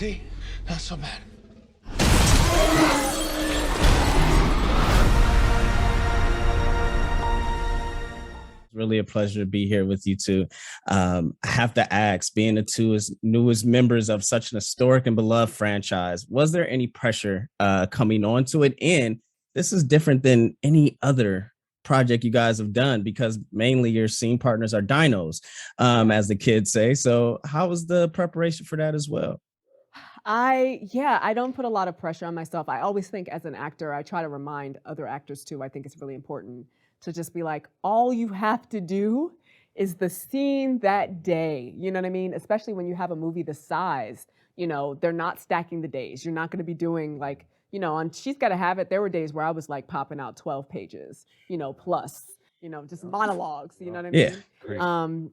See? Not so bad. Really a pleasure to be here with you two. I have to ask, being the two newest members of such an historic and beloved franchise, was there any pressure coming onto it? And this is different than any other project you guys have done because mainly your scene partners are dinos, as the kids say. So how was the preparation for that as well? I don't put a lot of pressure on myself. I always think as an actor, I try to remind other actors too. I think it's really important to just be like, all you have to do is the scene that day. You know what I mean? Especially when you have a movie this size, they're not stacking the days. You're not going to be doing like, on She's Gotta Have It, there were days where I was like popping out 12 pages, plus, just monologues, you know what I Yeah. mean? Great.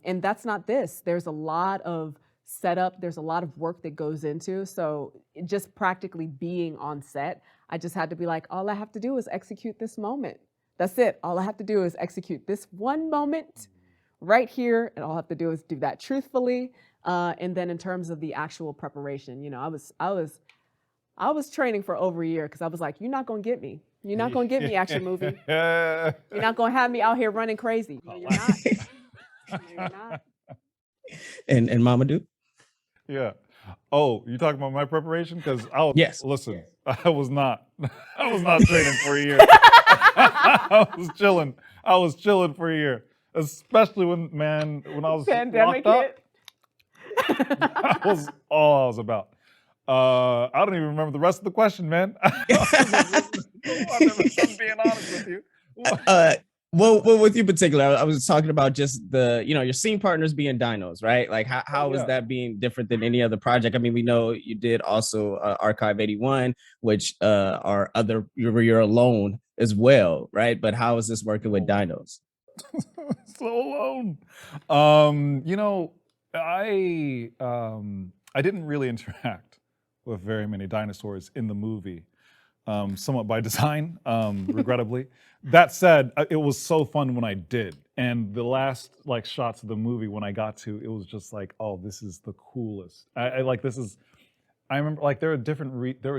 And that's not this. There's a lot of setup, there's a lot of work that goes into. So just practically being on set, I just had to be like, all I have to do is execute this moment. That's it. All I have to do is execute this one moment right here, and all I have to do is do that truthfully. And then in terms of the actual preparation, I was training for over a year because I was like, you're not gonna get me. You're not gonna get me, action movie. You're not gonna have me out here running crazy. No, you're not. No, you're not. And Mamoudou? Yeah. Oh, you talking about my preparation? Because Yes. listen, I was not training for a year. I was chilling for a year. Especially when I was Pandemic locked up. hit. That was all I was about. I don't even remember the rest of the question, man. I'm being honest with you. Well, with you in particular, I was talking about just your scene partners being dinos, right? Like how is that being different than any other project? I mean, we know you did also Archive 81, which you're alone as well, right? But how is this working with dinos? So alone. I didn't really interact with very many dinosaurs in the movie, somewhat by design, regrettably. That said, it was so fun when I did. And the last shots of the movie when I got to, it was just like, oh, this is the coolest. I remember there were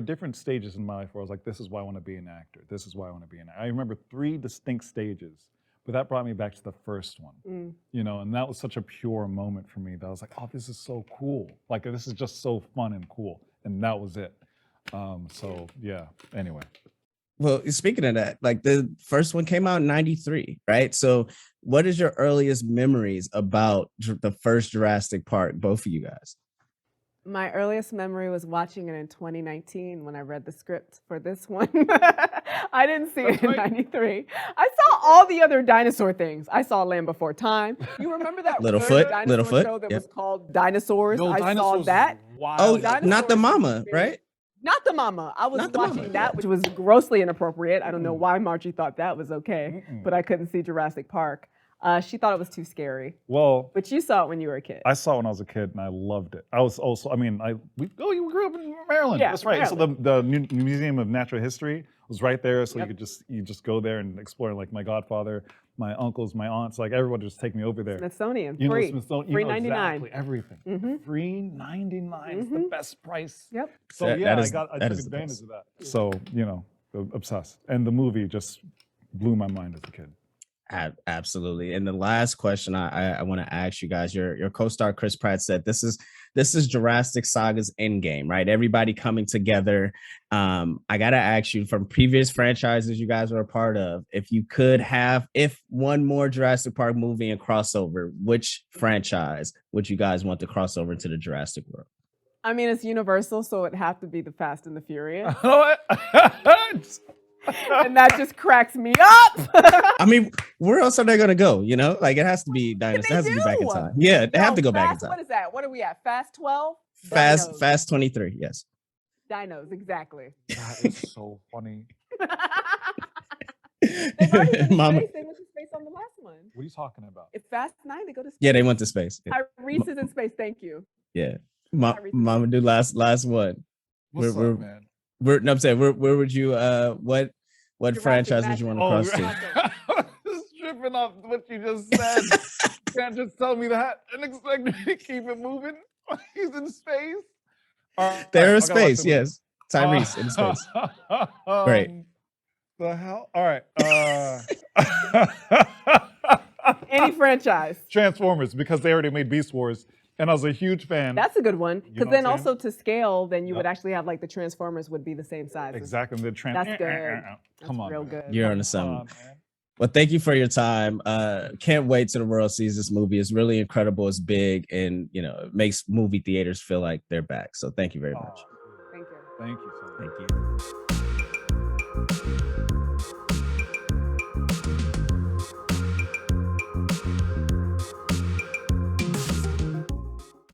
different stages in my life where I was like, this is why I want to be an actor. This is why I want to be an actor. I remember 3 distinct stages, but that brought me back to the first one, and that was such a pure moment for me that I was like, oh, this is so cool. Like, this is just so fun and cool. And that was it. So yeah, anyway. Well, speaking of that, like the first one came out in 93, right? So what is your earliest memories about the first Jurassic Park, both of you guys? My earliest memory was watching it in 2019 when I read the script for this one. I didn't see it in 93. I saw all the other dinosaur things. I saw Land Before Time. You remember that dinosaur show that was called Dinosaurs? I saw that. Oh, not the mama, right? Not the mama. I was watching that, which was grossly inappropriate. I don't know why Margie thought that was okay, but I couldn't see Jurassic Park. She thought it was too scary. Well, but you saw it when you were a kid. I saw it when I was a kid, and I loved it. I was also, you grew up in Maryland. Yeah, that's right. Maryland. So the Museum of Natural History was right there, so you just go there and explore. Like my godfather, my uncles, my aunts, like everyone just take me over there. Smithsonian, free $3.99. Exactly, everything. $3.99 is the best price. Yep. So I took advantage of that. So obsessed, and the movie just blew my mind as a kid. Absolutely. And the last question I want to ask you guys, your co-star Chris Pratt said this is Jurassic Saga's endgame, right? Everybody coming together. I gotta ask you, from previous franchises you guys were a part of, if you could have one more Jurassic Park movie and crossover, which franchise would you guys want to cross over into the Jurassic world? I mean, it's Universal, so it'd have to be the Fast and the Furious. And that just cracks me up. I mean, where else are they gonna go? Like it has to be dinosaurs. It has to be back in time. Yeah, they have to go back in time. What is that? What are we at? Fast 12? Fast 23. Yes. Dinos, exactly. That is so funny. They've already been to space. They went to space on the last one. What are you talking about? It's Fast 9. They go to space. Yeah, they went to space. Yeah. Tyrese is in space. Thank you. Yeah. Mamoudou, last one. What's up, man? I'm saying, where would you what franchise would you want to cross to? Just tripping off what you just said. You can't just tell me that and expect me to keep it moving. He's in space. They're in I gotta watch space, that movie. yes. Tyrese in space. Great. The hell? All right. Any franchise. Transformers, because they already made Beast Wars, and I was a huge fan. That's a good one. You know Because what then I'm saying? also to scale, then you would Yep. actually have like the Transformers would be the same size. Exactly. The That's good. Come on, real man. good. You're on Come something. on, man. Well, thank you for your time. Can't wait till the world sees this movie. It's really incredible. It's big, and it makes movie theaters feel like they're back. So thank you very much. Thank you. Thank you so much. Thank you.